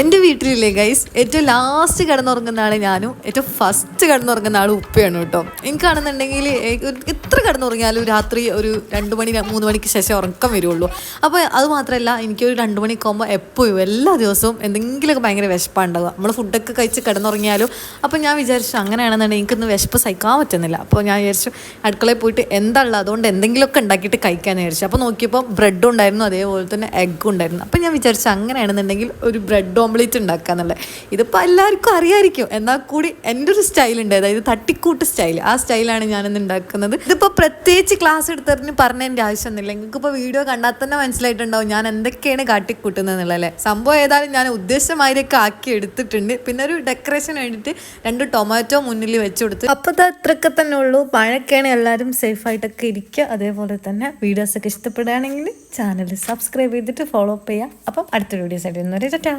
എൻ്റെ വീട്ടിലില്ലേ ഗൈസ്, ഏറ്റവും ലാസ്റ്റ് കിടന്നുറങ്ങുന്ന ആൾ ഞാനും ഏറ്റവും ഫസ്റ്റ് കിടന്നുറങ്ങുന്ന ആൾ ഉപ്പയാണ് കേട്ടോ. എനിക്കാണെന്നുണ്ടെങ്കിൽ എത്ര കിടന്നുറങ്ങിയാലും രാത്രി ഒരു 2 മണി 3 മണിക്ക് ശേഷം ഉറക്കം വരുള്ളൂ. അപ്പോൾ അത് മാത്രമല്ല, എനിക്കൊരു 2 മണിക്ക് ആകുമ്പോൾ എപ്പോഴും എല്ലാ ദിവസവും എന്തെങ്കിലുമൊക്കെ ഭയങ്കര വിശപ്പാണ്ടാവുക. നമ്മൾ ഫുഡൊക്കെ കഴിച്ച് കിടന്നുറങ്ങിയാലും. അപ്പോൾ ഞാൻ വിചാരിച്ചു അങ്ങനെയാണെന്നുണ്ടെങ്കിൽ എനിക്കൊന്ന് വിശപ്പ് സഹിക്കാൻ പറ്റുന്നില്ല. അപ്പോൾ ഞാൻ വിചാരിച്ചു അടുക്കളയിൽ പോയിട്ട് എന്താണുള്ളത് അതുകൊണ്ട് എന്തെങ്കിലുമൊക്കെ ഉണ്ടാക്കിയിട്ട് കഴിക്കാമെന്ന് വിചാരിച്ചു. അപ്പോൾ നോക്കിയപ്പോൾ ബ്രെഡും ഉണ്ടായിരുന്നു, അതേപോലെ തന്നെ എഗ്ഗും ഉണ്ടായിരുന്നു. അപ്പോൾ ഞാൻ വിചാരിച്ചു അങ്ങനെയാണെന്നുണ്ടെങ്കിൽ ഒരു ബ്രെഡ് ഓംലേറ്റ് ഉണ്ടാക്കുക എന്നുള്ളത്. ഇതിപ്പോൾ എല്ലാവർക്കും അറിയാമായിരിക്കും, എന്നാൽ കൂടി എൻ്റെ ഒരു സ്റ്റൈലുണ്ട്, അതായത് തട്ടിക്കൂട്ട് സ്റ്റൈൽ. ആ സ്റ്റൈലാണ് ഞാനിന്ന് ഉണ്ടാക്കുന്നത്. ഇതിപ്പോൾ പ്രത്യേകിച്ച് ക്ലാസ് എടുത്തറിഞ്ഞ് പറഞ്ഞതിൻ്റെ ആവശ്യമൊന്നുമില്ല. നിങ്ങൾക്കിപ്പോൾ വീഡിയോ കണ്ടാൽ തന്നെ മനസ്സിലായിട്ടുണ്ടാവും ഞാൻ എന്തൊക്കെയാണ് കാട്ടിക്കൂട്ടുന്നത് എന്നുള്ളതല്ലേ. സംഭവം ഏതായാലും ഞാൻ ഉദ്ദേശമായൊക്കെ ആക്കി എടുത്തിട്ടുണ്ട്. പിന്നെ ഒരു ഡെക്കറേഷൻ വേണ്ടിയിട്ട് 2 ടൊമാറ്റോ മുന്നിൽ വെച്ച് കൊടുത്ത്. അപ്പോൾ അത്രയൊക്കെ തന്നെ ഉള്ളൂ. മഴയൊക്കെയാണ്, എല്ലാവരും സേഫായിട്ടൊക്കെ ഇരിക്കുക. അതേപോലെ തന്നെ വീഡിയോസൊക്കെ ഇഷ്ടപ്പെടുകയാണെങ്കിൽ ചാനൽ സബ്സ്ക്രൈബ് ചെയ്തിട്ട് ഫോളോ അപ്പ് ചെയ്യുക. അപ്പം അടുത്തൊരു വീഡിയോസ് ആയിട്ട് വരുന്നവരെ ടാറ്റാ.